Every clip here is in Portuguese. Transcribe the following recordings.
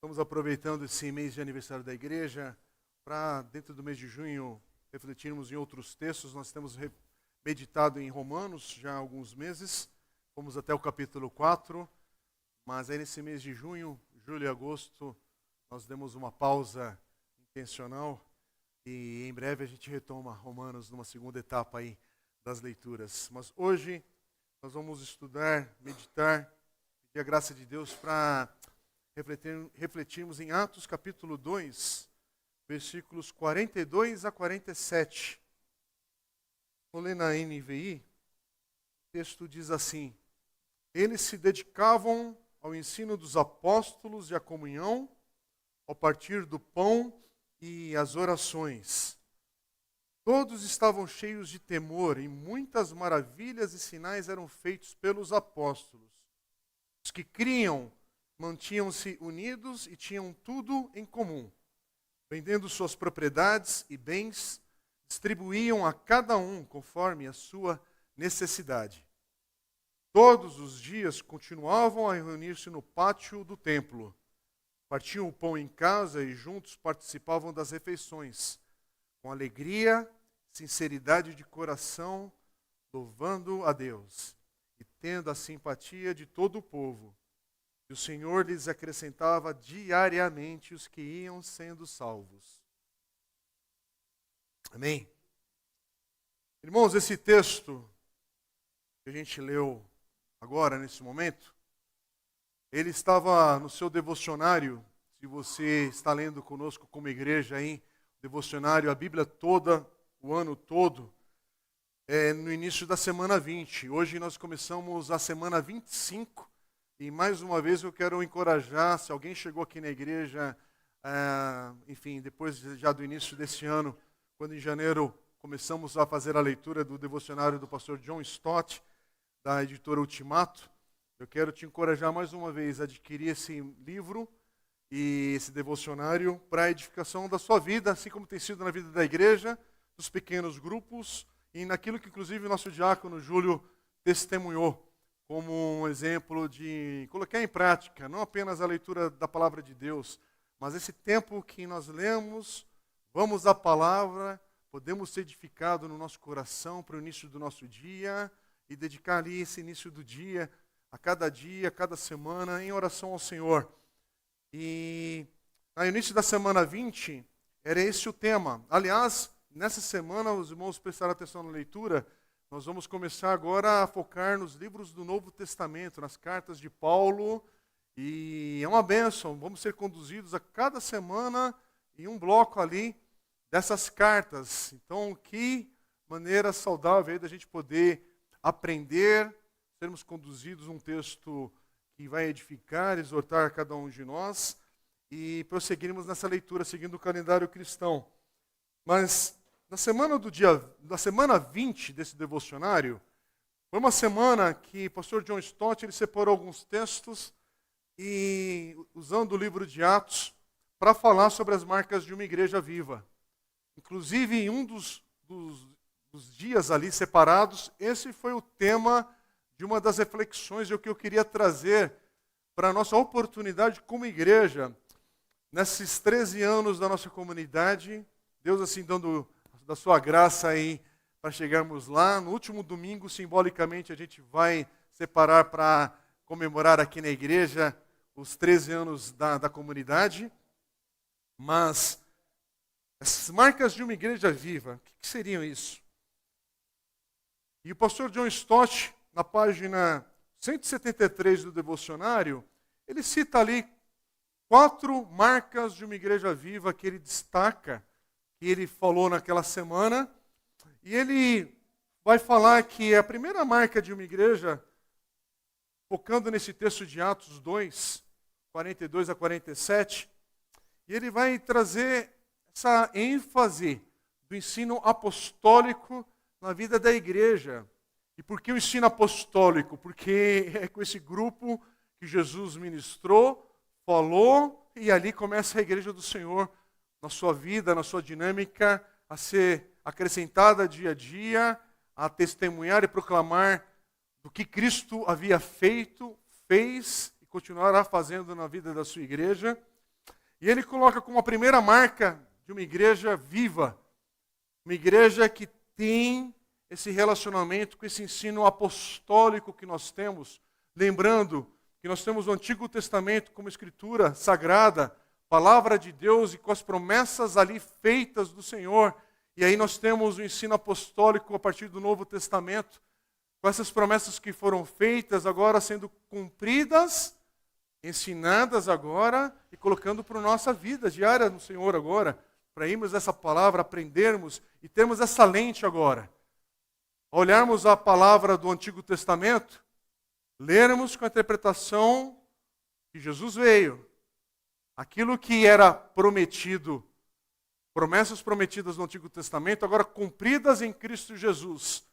Estamos aproveitando esse mês de aniversário da igreja para, dentro do mês de junho, refletirmos em outros textos. Nós temos meditado em Romanos já há alguns meses, fomos até o capítulo 4, mas aí nesse mês de junho, julho e agosto, nós demos uma pausa intencional e em breve a gente retoma Romanos numa segunda etapa aí das leituras. Mas hoje nós vamos estudar, meditar, pedir a graça de Deus para refletirmos em Atos capítulo 2, versículos 42 a 47. Vou ler na NVI, o texto diz assim: Eles se dedicavam ao ensino dos apóstolos e à comunhão, ao partir do pão e às orações. Todos estavam cheios de temor e muitas maravilhas e sinais eram feitos pelos apóstolos. Os que criam mantinham-se unidos e tinham tudo em comum. Vendendo suas propriedades e bens, distribuíam a cada um conforme a sua necessidade. Todos os dias continuavam a reunir-se no pátio do templo. Partiam o pão em casa e juntos participavam das refeições, com alegria, sinceridade de coração, louvando a Deus e tendo a simpatia de todo o povo. E o Senhor lhes acrescentava diariamente os que iam sendo salvos. Amém? Irmãos, esse texto que a gente leu agora, nesse momento, ele estava no seu devocionário. Se você está lendo conosco como igreja aí, devocionário, a Bíblia toda, o ano todo, no início da semana 20. Hoje nós começamos a semana 25. E mais uma vez eu quero encorajar, se alguém chegou aqui na igreja, enfim, depois já do início desse ano, quando em janeiro começamos a fazer a leitura do devocionário do pastor John Stott, da editora Ultimato, eu quero te encorajar mais uma vez a adquirir esse livro e esse devocionário para a edificação da sua vida, assim como tem sido na vida da igreja, dos pequenos grupos e naquilo que inclusive o nosso diácono Júlio testemunhou como um exemplo de colocar em prática, não apenas a leitura da palavra de Deus, mas esse tempo que nós lemos, vamos à palavra, podemos ser edificados no nosso coração para o início do nosso dia e dedicar ali esse início do dia, a cada semana, em oração ao Senhor. E no início da semana 20, era esse o tema. Aliás, nessa semana, os irmãos prestaram atenção na leitura. Nós vamos começar agora a focar nos livros do Novo Testamento, nas cartas de Paulo, e é uma bênção. Vamos ser conduzidos a cada semana em um bloco ali dessas cartas. Então, que maneira saudável aí da gente poder aprender, sermos conduzidos a um texto que vai edificar, exortar cada um de nós, e prosseguirmos nessa leitura seguindo o calendário cristão. Mas na semana 20 desse devocionário, foi uma semana que o pastor John Stott ele separou alguns textos e usando o livro de Atos para falar sobre as marcas de uma igreja viva. Inclusive, em um dos dias ali separados, esse foi o tema de uma das reflexões e o que eu queria trazer para a nossa oportunidade como igreja, nesses 13 anos da nossa comunidade, Deus assim dando da sua graça aí para chegarmos lá. No último domingo, simbolicamente, a gente vai separar para comemorar aqui na igreja os 13 anos da comunidade. Mas essas marcas de uma igreja viva, o que seriam isso? E o pastor John Stott, na página 173 do devocionário, ele cita ali 4 marcas de uma igreja viva que ele destaca, que ele falou naquela semana, e ele vai falar que a primeira marca de uma igreja, focando nesse texto de Atos 2, 42 a 47, e ele vai trazer essa ênfase do ensino apostólico na vida da igreja. E por que o ensino apostólico? Porque é com esse grupo que Jesus ministrou, falou, e ali começa a igreja do Senhor, na sua vida, na sua dinâmica, a ser acrescentada dia a dia, a testemunhar e proclamar do que Cristo havia feito, fez e continuará fazendo na vida da sua igreja. E ele coloca como a primeira marca de uma igreja viva, uma igreja que tem esse relacionamento com esse ensino apostólico que nós temos, lembrando que nós temos o Antigo Testamento como escritura sagrada, palavra de Deus e com as promessas ali feitas do Senhor. E aí nós temos o ensino apostólico a partir do Novo Testamento, com essas promessas que foram feitas agora sendo cumpridas, ensinadas agora e colocando para a nossa vida diária no Senhor agora, para irmos essa palavra, aprendermos e termos essa lente agora. Ao olharmos a palavra do Antigo Testamento, lermos com a interpretação que Jesus veio, aquilo que era prometido, promessas prometidas no Antigo Testamento, agora cumpridas em Cristo Jesus.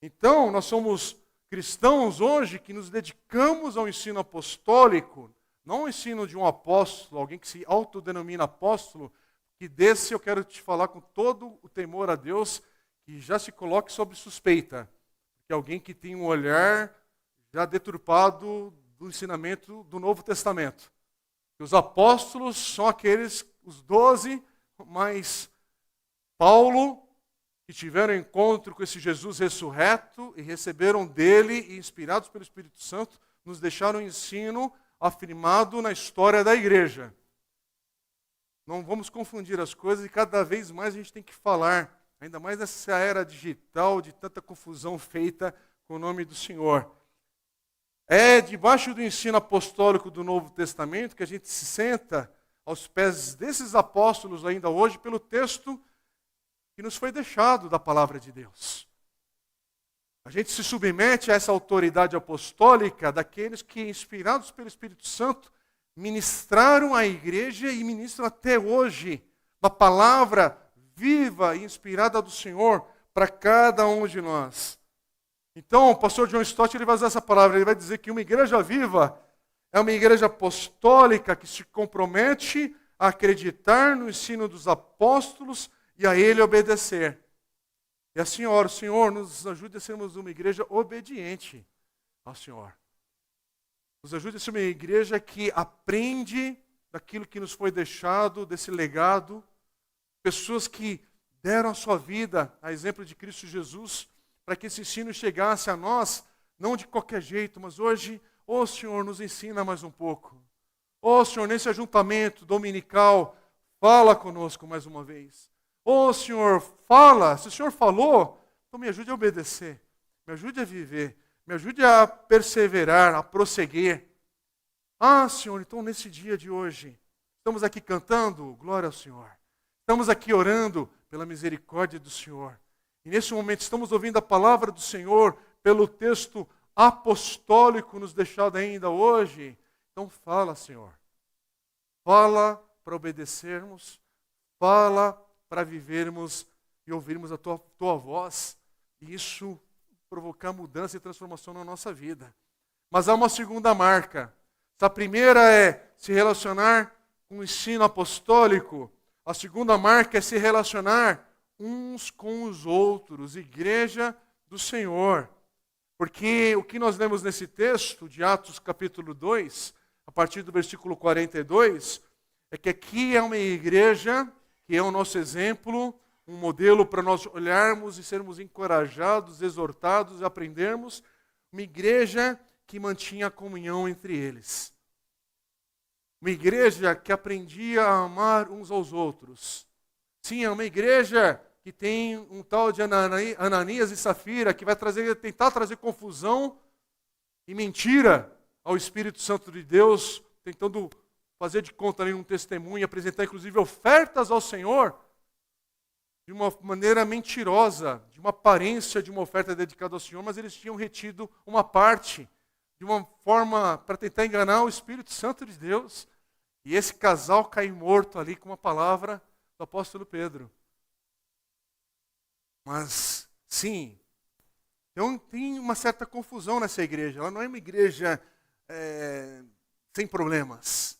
Então, nós somos cristãos hoje que nos dedicamos ao ensino apostólico, não ao ensino de um apóstolo, alguém que se autodenomina apóstolo, que desse eu quero te falar com todo o temor a Deus, que já se coloque sob suspeita, que é alguém que tem um olhar já deturpado do ensinamento do Novo Testamento. Os apóstolos são aqueles, os 12, mas Paulo, que tiveram encontro com esse Jesus ressurreto e receberam dele, e inspirados pelo Espírito Santo, nos deixaram um ensino afirmado na história da igreja. Não vamos confundir as coisas e cada vez mais a gente tem que falar, ainda mais nessa era digital de tanta confusão feita com o nome do Senhor. É debaixo do ensino apostólico do Novo Testamento que a gente se senta aos pés desses apóstolos ainda hoje pelo texto que nos foi deixado da palavra de Deus. A gente se submete a essa autoridade apostólica daqueles que, inspirados pelo Espírito Santo, ministraram à igreja e ministram até hoje uma palavra viva e inspirada do Senhor para cada um de nós. Então, o pastor John Stott ele vai usar essa palavra, ele vai dizer que uma igreja viva é uma igreja apostólica que se compromete a acreditar no ensino dos apóstolos e a ele obedecer. E assim, ora, o Senhor nos ajude a sermos uma igreja obediente ao Senhor. Nos ajude a ser uma igreja que aprende daquilo que nos foi deixado, desse legado. Pessoas que deram a sua vida, a exemplo de Cristo Jesus, para que esse ensino chegasse a nós, não de qualquer jeito, mas hoje, ô Senhor, nos ensina mais um pouco. Ô Senhor, nesse ajuntamento dominical, fala conosco mais uma vez. Ô Senhor, fala, se o Senhor falou, então me ajude a obedecer, me ajude a viver, me ajude a perseverar, a prosseguir. Ah, Senhor, então nesse dia de hoje, estamos aqui cantando, glória ao Senhor. Estamos aqui orando pela misericórdia do Senhor. E nesse momento estamos ouvindo a palavra do Senhor pelo texto apostólico nos deixado ainda hoje. Então fala, Senhor. Fala para obedecermos, fala para vivermos e ouvirmos a tua voz. E isso provocar mudança e transformação na nossa vida. Mas há uma segunda marca. A primeira é se relacionar com o ensino apostólico. A segunda marca é se relacionar uns com os outros, igreja do Senhor. Porque o que nós lemos nesse texto de Atos capítulo 2, a partir do versículo 42, é que aqui é uma igreja que é o nosso exemplo, um modelo para nós olharmos e sermos encorajados, exortados e aprendermos, uma igreja que mantinha a comunhão entre eles. Uma igreja que aprendia a amar uns aos outros. Sim, é uma igreja que tem um tal de Ananias e Safira, que vai tentar trazer confusão e mentira ao Espírito Santo de Deus, tentando fazer de conta ali um testemunho, apresentar inclusive ofertas ao Senhor, de uma maneira mentirosa, de uma aparência de uma oferta dedicada ao Senhor, mas eles tinham retido uma parte, de uma forma para tentar enganar o Espírito Santo de Deus. E esse casal cai morto ali com uma palavra do apóstolo Pedro. Mas, sim, então tem uma certa confusão nessa igreja. Ela não é uma igreja sem problemas,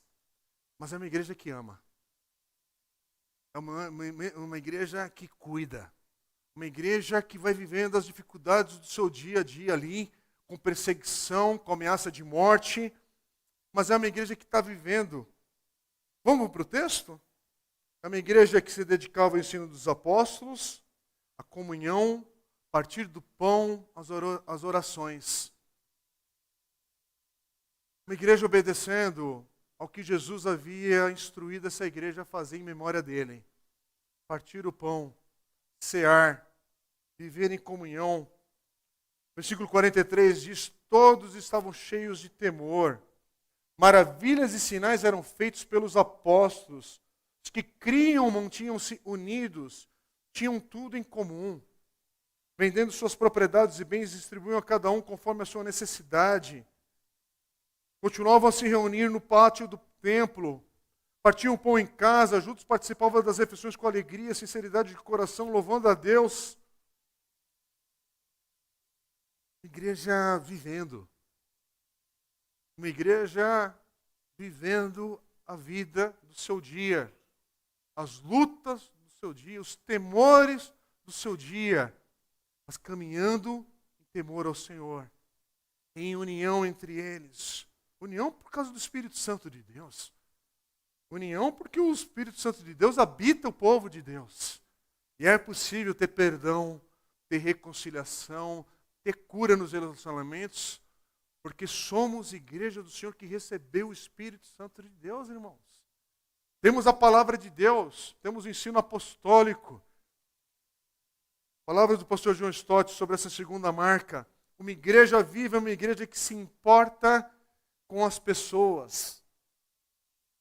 mas é uma igreja que ama. É uma igreja que cuida. Uma igreja que vai vivendo as dificuldades do seu dia a dia ali, com perseguição, com ameaça de morte. Mas é uma igreja que está vivendo Vamos para o texto? É uma igreja que se dedicava ao ensino dos apóstolos, à comunhão, partir do pão, às orações. Uma igreja obedecendo ao que Jesus havia instruído essa igreja a fazer em memória dele. Partir o pão, cear, viver em comunhão. Versículo 43 diz: todos estavam cheios de temor. Maravilhas e sinais eram feitos pelos apóstolos. Os que criam mantinham-se unidos, tinham tudo em comum. Vendendo suas propriedades e bens, distribuíam a cada um conforme a sua necessidade. Continuavam a se reunir no pátio do templo. Partiam pão em casa, juntos participavam das refeições com alegria, sinceridade de coração, louvando a Deus. Igreja vivendo. Uma igreja vivendo a vida do seu dia. As lutas do seu dia, os temores do seu dia. Mas caminhando em temor ao Senhor. Em união entre eles. União por causa do Espírito Santo de Deus. União porque o Espírito Santo de Deus habita o povo de Deus. E é possível ter perdão, ter reconciliação, ter cura nos relacionamentos, porque somos igreja do Senhor que recebeu o Espírito Santo de Deus, irmãos. Temos a palavra de Deus, temos o ensino apostólico. Palavras do pastor João Stott sobre essa segunda marca. Uma igreja viva é uma igreja que se importa com as pessoas.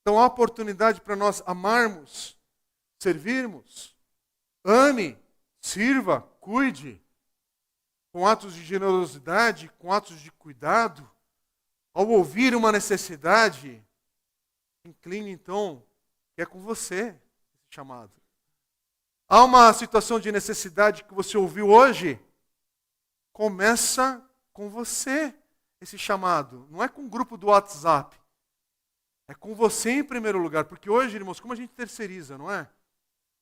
Então há oportunidade para nós amarmos, servirmos. Ame, sirva, cuide. Com atos de generosidade, com atos de cuidado. Ao ouvir uma necessidade, incline então, que é com você esse chamado. Há uma situação de necessidade que você ouviu hoje, começa com você esse chamado. Não é com o grupo do WhatsApp. É com você em primeiro lugar. Porque hoje, irmãos, como a gente terceiriza, não é?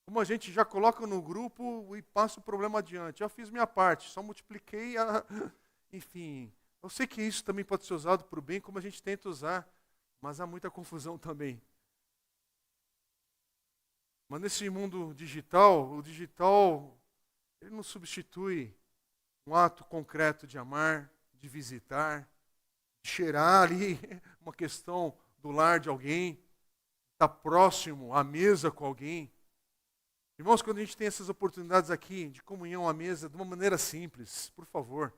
Como a gente já coloca no grupo e passa o problema adiante. Já fiz minha parte, só multipliquei a... Enfim, eu sei que isso também pode ser usado para o bem, como a gente tenta usar, mas há muita confusão também. Mas nesse mundo digital, o digital, ele não substitui um ato concreto de amar, de visitar, de cheirar ali uma questão do lar de alguém, estar próximo à mesa com alguém. Irmãos, quando a gente tem essas oportunidades aqui de comunhão à mesa, de uma maneira simples, por favor.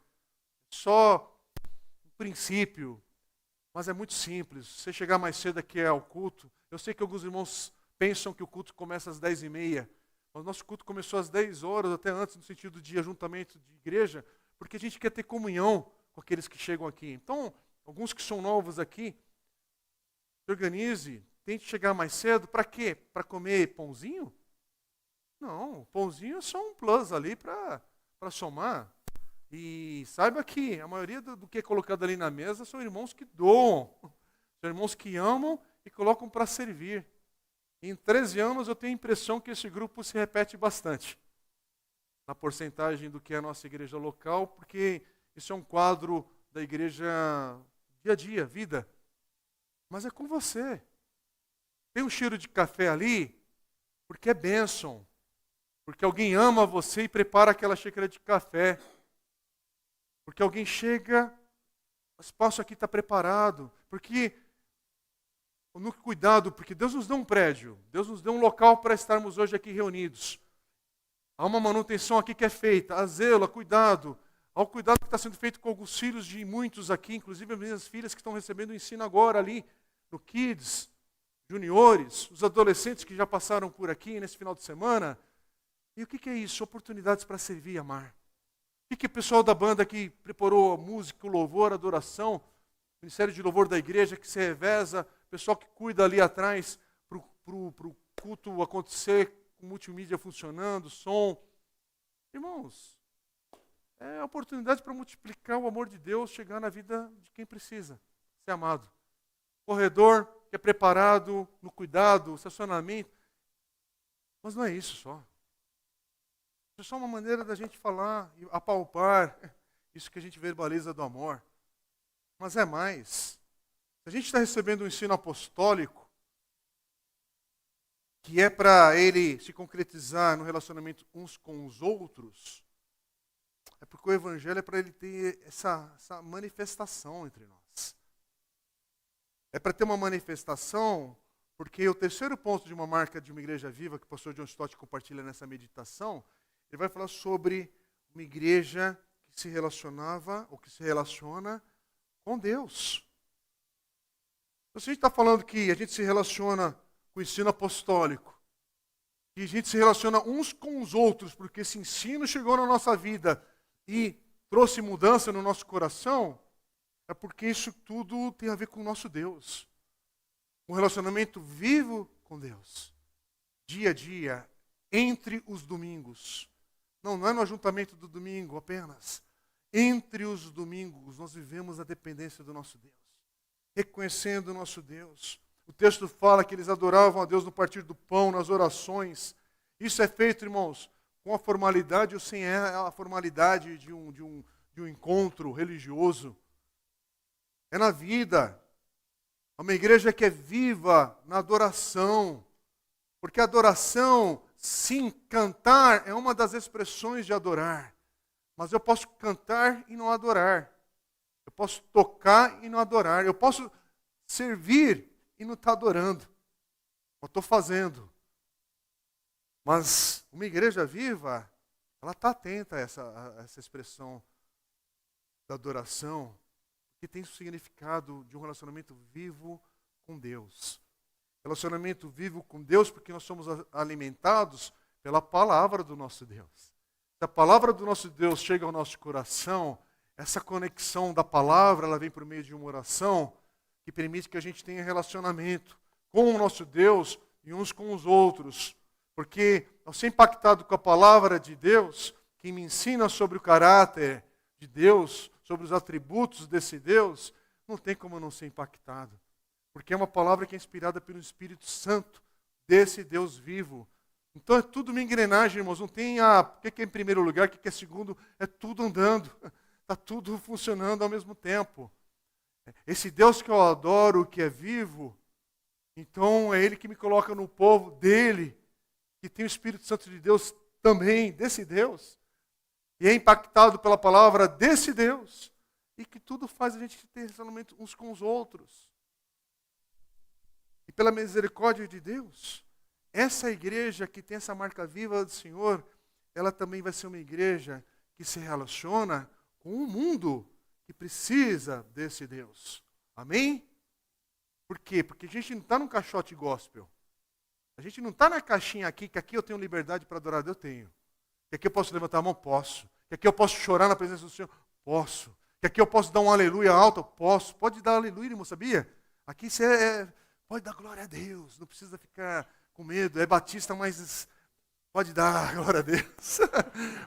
Só um princípio, mas é muito simples. Você chegar mais cedo aqui ao culto, eu sei que alguns irmãos pensam que o culto começa às 10h30, mas o nosso culto começou às 10 horas, até antes, no sentido de ajuntamento de igreja, porque a gente quer ter comunhão com aqueles que chegam aqui. Então, alguns que são novos aqui, se organize, tente chegar mais cedo, para quê? Para comer pãozinho? Não, o pãozinho é só um plus ali para somar. E saiba que a maioria do que é colocado ali na mesa são irmãos que doam, são irmãos que amam e colocam para servir. Em 13 anos eu tenho a impressão que esse grupo se repete bastante, na porcentagem do que é a nossa igreja local, porque isso é um quadro da igreja dia a dia, vida. Mas é com você. Tem um cheiro de café ali, porque é bênção. Porque alguém ama você e prepara aquela xícara de café. Porque alguém chega, o espaço aqui está preparado. Porque, no cuidado, porque Deus nos deu um prédio, Deus nos deu um local para estarmos hoje aqui reunidos. Há uma manutenção aqui que é feita, há zelo, há cuidado. Há o cuidado que está sendo feito com alguns filhos de muitos aqui, inclusive as minhas filhas que estão recebendo o ensino agora ali, no Kids, juniores, os adolescentes que já passaram por aqui nesse final de semana. E o que é isso? Oportunidades para servir e amar. O que o pessoal da banda que preparou a música, o louvor, a adoração, o Ministério de Louvor da igreja que se reveza, o pessoal que cuida ali atrás para o culto acontecer, com multimídia funcionando, som. Irmãos, é oportunidade para multiplicar o amor de Deus, chegar na vida de quem precisa ser amado. Corredor que é preparado no cuidado, estacionamento. Mas não é isso só. É só uma maneira da gente falar e apalpar isso que a gente verbaliza do amor. Mas é mais. Se a gente está recebendo um ensino apostólico, que é para ele se concretizar no relacionamento uns com os outros, é porque o Evangelho é para ele ter essa manifestação entre nós. É para ter uma manifestação, porque o terceiro ponto de uma marca de uma igreja viva, que o pastor John Stott compartilha nessa meditação, ele vai falar sobre uma igreja que se relacionava, ou que se relaciona com Deus. Então, se a gente está falando que a gente se relaciona com o ensino apostólico, que a gente se relaciona uns com os outros, porque esse ensino chegou na nossa vida e trouxe mudança no nosso coração, é porque isso tudo tem a ver com o nosso Deus. Um relacionamento vivo com Deus. Dia a dia, entre os domingos. Não é no ajuntamento do domingo apenas. Entre os domingos, nós vivemos a dependência do nosso Deus. Reconhecendo o nosso Deus. O texto fala que eles adoravam a Deus no partir do pão, nas orações. Isso é feito, irmãos, com a formalidade ou sem a formalidade de um encontro religioso. É na vida. É uma igreja que é viva na adoração. Porque a adoração, sim, cantar é uma das expressões de adorar. Mas eu posso cantar e não adorar. Eu posso tocar e não adorar. Eu posso servir e não estar adorando. Eu estou fazendo. Mas uma igreja viva, ela está atenta a essa expressão da adoração, que tem o significado de um relacionamento vivo com Deus. Relacionamento vivo com Deus porque nós somos alimentados pela palavra do nosso Deus. Se a palavra do nosso Deus chega ao nosso coração, essa conexão da palavra, ela vem por meio de uma oração que permite que a gente tenha relacionamento com o nosso Deus e uns com os outros. Porque ao ser impactado com a palavra de Deus, que me ensina sobre o caráter de Deus, sobre os atributos desse Deus, não tem como eu não ser impactado. Porque é uma palavra que é inspirada pelo Espírito Santo desse Deus vivo. Então é tudo uma engrenagem, irmãos. Não tem o que é em primeiro lugar, o que é segundo. É tudo andando. Está tudo funcionando ao mesmo tempo. Esse Deus que eu adoro, que é vivo, então é Ele que me coloca no povo dEle, que tem o Espírito Santo de Deus também, desse Deus. E é impactado pela palavra desse Deus. E que tudo faz a gente ter relacionamento uns com os outros. E pela misericórdia de Deus, essa igreja que tem essa marca viva do Senhor, ela também vai ser uma igreja que se relaciona com um mundo que precisa desse Deus. Amém? Por quê? Porque a gente não está num caixote gospel. A gente não está na caixinha aqui, que aqui eu tenho liberdade para adorar, eu tenho. Que aqui eu posso levantar a mão? Posso. Que aqui eu posso chorar na presença do Senhor? Posso. Que aqui eu posso dar um aleluia alto? Posso. Pode dar aleluia, irmão, sabia? Aqui você pode dar glória a Deus, não precisa ficar com medo. É batista, mas pode dar glória a Deus.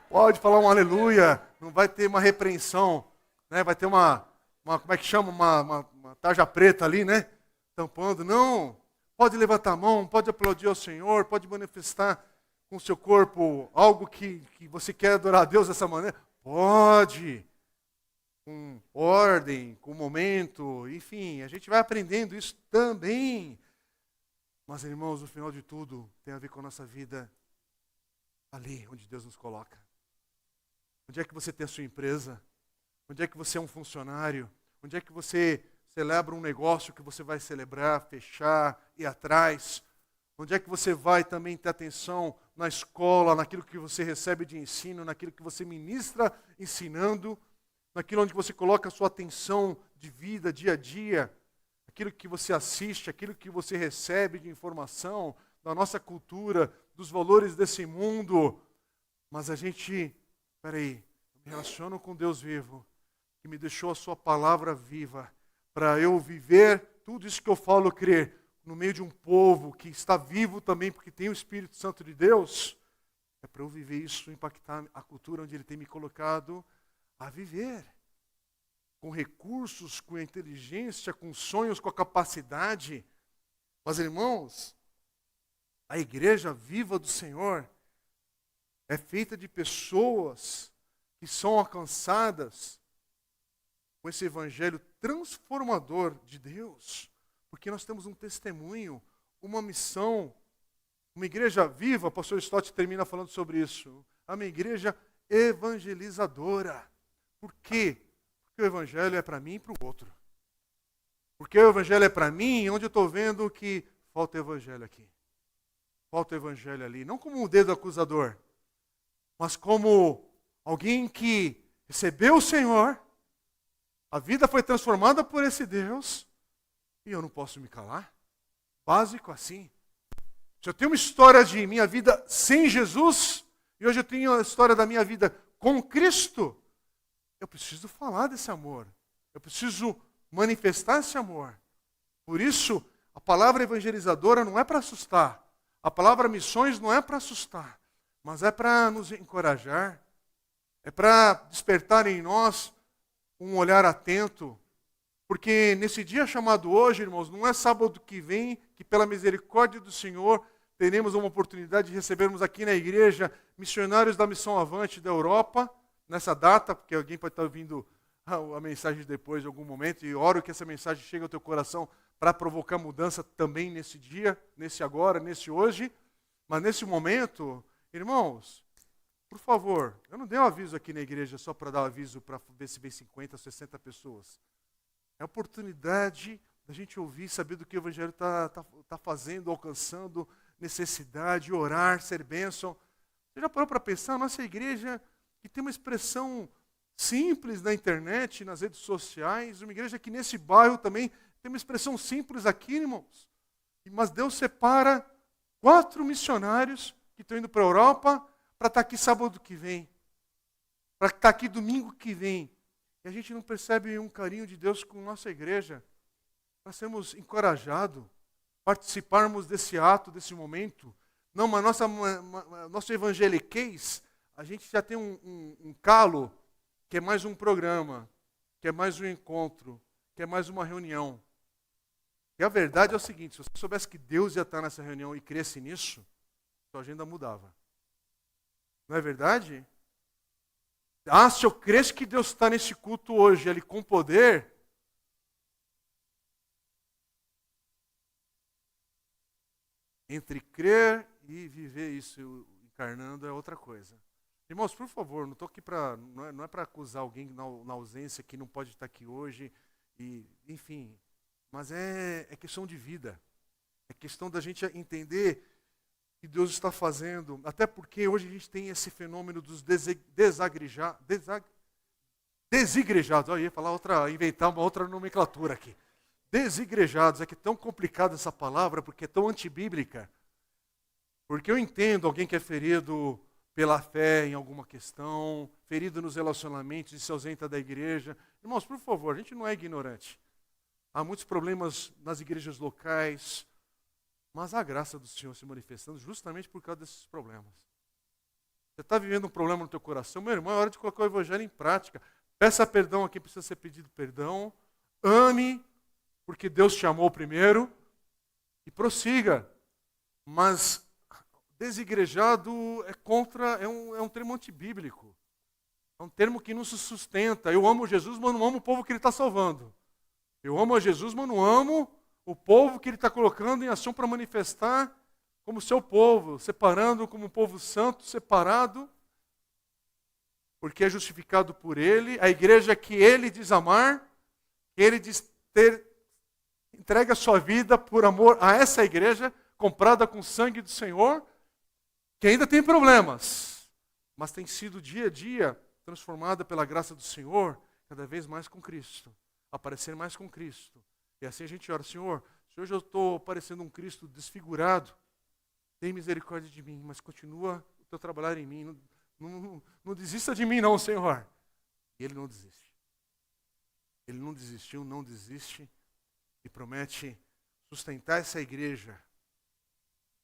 Pode falar um aleluia, não vai ter uma repreensão, né? Vai ter uma como é que chama? Uma tarja preta ali, né? Tampando. Não. Pode levantar a mão, pode aplaudir ao Senhor, pode manifestar com o seu corpo algo que você quer adorar a Deus dessa maneira. Pode. Com ordem, com momento, enfim, a gente vai aprendendo isso também. Mas, irmãos, no final de tudo, tem a ver com a nossa vida ali onde Deus nos coloca. Onde é que você tem a sua empresa? Onde é que você é um funcionário? Onde é que você celebra um negócio que você vai celebrar, fechar, ir atrás? Onde é que você vai também ter atenção na escola, naquilo que você recebe de ensino, naquilo que você ministra ensinando, naquilo onde você coloca a sua atenção de vida, dia a dia, aquilo que você assiste, aquilo que você recebe de informação, da nossa cultura, dos valores desse mundo. Mas a gente, me relaciono com Deus vivo, que me deixou a sua palavra viva, para eu viver tudo isso que eu falo, crer, no meio de um povo que está vivo também, porque tem o Espírito Santo de Deus, é para eu viver isso, impactar a cultura onde Ele tem me colocado a viver. Com recursos, com inteligência, com sonhos, com a capacidade. Mas, irmãos, a igreja viva do Senhor é feita de pessoas que são alcançadas com esse evangelho transformador de Deus. Porque nós temos um testemunho, uma missão Uma igreja viva, o pastor Stott termina falando sobre isso. É uma igreja evangelizadora. Por quê? Porque o evangelho é para mim e para o outro. Porque o evangelho é para mim, onde eu estou vendo que falta evangelho aqui. Falta evangelho ali. Não como um dedo acusador, mas como alguém que recebeu o Senhor, a vida foi transformada por esse Deus, e eu não posso me calar. Básico assim. Se eu tenho uma história de minha vida sem Jesus, e hoje eu tenho a história da minha vida com Cristo, eu preciso falar desse amor. Eu preciso manifestar esse amor. Por isso, a palavra evangelizadora não é para assustar. A palavra missões não é para assustar, mas é para nos encorajar. É para despertar em nós um olhar atento. Porque nesse dia chamado hoje, irmãos, não é sábado que vem que pela misericórdia do Senhor teremos uma oportunidade de recebermos aqui na igreja missionários da Missão Avante da Europa, nessa data, porque alguém pode estar ouvindo a mensagem depois de algum momento, e oro que essa mensagem chegue ao teu coração para provocar mudança também nesse dia, nesse agora, nesse hoje. Mas nesse momento, irmãos, por favor, eu não dei um aviso aqui na igreja só para dar um aviso para ver se vem 50, 60 pessoas. É a oportunidade da gente ouvir, saber do que o Evangelho está fazendo, alcançando, necessidade, orar, ser bênção. Você já parou para pensar? Nossa igreja, que tem uma expressão simples na internet, nas redes sociais, uma igreja que nesse bairro também tem uma expressão simples aqui, irmãos. Mas Deus separa 4 missionários que estão indo para a Europa para estar aqui sábado que vem, para estar aqui domingo que vem. E a gente não percebe um carinho de Deus com nossa igreja. Nós sermos encorajados, participarmos desse ato, desse momento. Não, mas nosso evangeliquez, a gente já tem um calo, que é mais um programa, que é mais um encontro, que é mais uma reunião. E a verdade é o seguinte, se você soubesse que Deus ia estar nessa reunião e cresce nisso, sua agenda mudava. Não é verdade? Ah, se eu cresço que Deus está nesse culto hoje, Ele com poder, entre crer e viver isso encarnando é outra coisa. Irmãos, por favor, não estou aqui para, não é para acusar alguém na ausência que não pode estar aqui hoje, e, enfim, mas é questão de vida. É questão da gente entender que Deus está fazendo, até porque hoje a gente tem esse fenômeno dos desigrejados. Eu ia falar inventar uma outra nomenclatura aqui. Desigrejados, é que é tão complicada essa palavra, porque é tão antibíblica. Porque eu entendo alguém que é ferido pela fé em alguma questão, ferido nos relacionamentos e se ausenta da igreja. Irmãos, por favor, a gente não é ignorante. Há muitos problemas nas igrejas locais, mas há a graça do Senhor se manifestando justamente por causa desses problemas. Você está vivendo um problema no teu coração, meu irmão, é hora de colocar o evangelho em prática. Peça perdão a quem precisa ser pedido perdão. Ame, porque Deus te amou primeiro. E prossiga. Mas desigrejado é um termo antibíblico. É um termo que não se sustenta. Eu amo Jesus, mas não amo o povo que Ele está salvando. Eu amo a Jesus, mas não amo o povo que Ele está colocando em ação para manifestar como seu povo, separando como um povo santo, separado, porque é justificado por Ele. A igreja que Ele diz amar, que Ele diz ter, entrega a sua vida por amor a essa igreja, comprada com o sangue do Senhor, que ainda tem problemas, mas tem sido dia a dia transformada pela graça do Senhor, cada vez mais com Cristo, aparecer mais com Cristo. E assim a gente ora, Senhor, se hoje eu estou parecendo um Cristo desfigurado, tem misericórdia de mim, mas continua o teu trabalhar em mim. Não desista de mim não, Senhor. E Ele não desiste. Ele não desistiu, não desiste e promete sustentar essa igreja.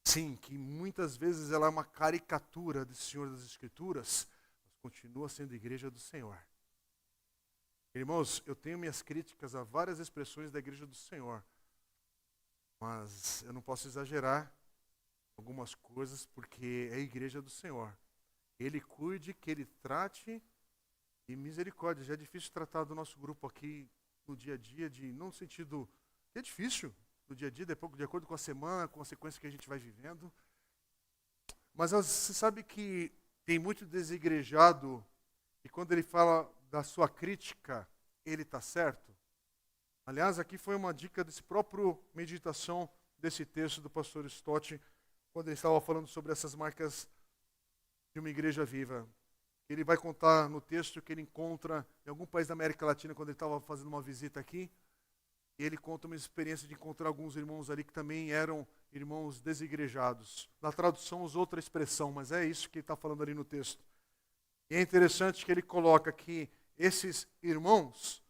Sim, que muitas vezes ela é uma caricatura do Senhor das Escrituras, mas continua sendo igreja do Senhor. Irmãos, eu tenho minhas críticas a várias expressões da igreja do Senhor, mas eu não posso exagerar algumas coisas, porque é a igreja do Senhor. Ele cuide, que Ele trate, e misericórdia. Já é difícil tratar do nosso grupo aqui no dia a dia, não no sentido... É difícil no dia a dia, de acordo com a semana, com a sequência que a gente vai vivendo. Mas você sabe que tem muito desigrejado e quando ele fala da sua crítica, ele está certo? Aliás, aqui foi uma dica desse próprio meditação desse texto do pastor Stott, quando ele estava falando sobre essas marcas de uma igreja viva. Ele vai contar no texto que ele encontra em algum país da América Latina, quando ele estava fazendo uma visita aqui, e ele conta uma experiência de encontrar alguns irmãos ali que também eram irmãos desigrejados. Na tradução usa outra expressão, mas é isso que ele está falando ali no texto. E é interessante que ele coloca que esses irmãos,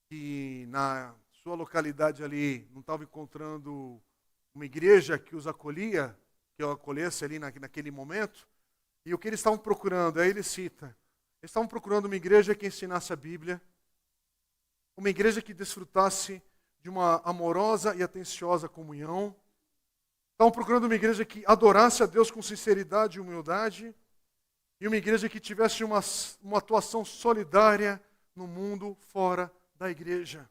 que na sua localidade ali não estavam encontrando uma igreja que os acolhia, que o acolhesse ali naquele momento, e o que eles estavam procurando, aí ele cita, eles estavam procurando uma igreja que ensinasse a Bíblia, uma igreja que desfrutasse de uma amorosa e atenciosa comunhão. Estavam procurando uma igreja que adorasse a Deus com sinceridade e humildade. E uma igreja que tivesse uma atuação solidária no mundo fora da igreja.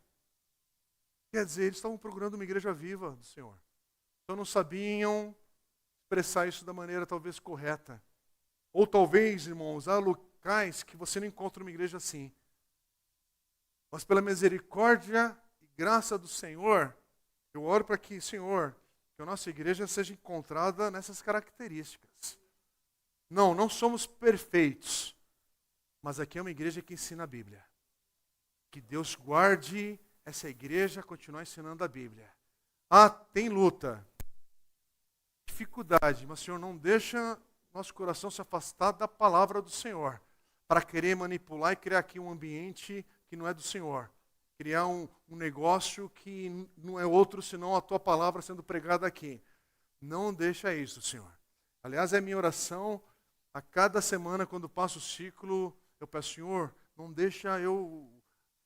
Quer dizer, eles estavam procurando uma igreja viva do Senhor. Só não sabiam expressar isso da maneira talvez correta. Ou talvez, irmãos, há locais que você não encontra uma igreja assim. Mas pela misericórdia e graça do Senhor, eu oro para que, Senhor, que a nossa igreja seja encontrada nessas características. Não somos perfeitos, mas aqui é uma igreja que ensina a Bíblia. Que Deus guarde essa igreja a continuar ensinando a Bíblia. Tem luta, dificuldade, mas, Senhor, não deixa nosso coração se afastar da palavra do Senhor, para querer manipular e criar aqui um ambiente que não é do Senhor. Criar um negócio que não é outro senão a tua palavra sendo pregada aqui. Não deixa isso, Senhor. Aliás, é minha oração, a cada semana, quando passo o ciclo, eu peço, Senhor, não deixa eu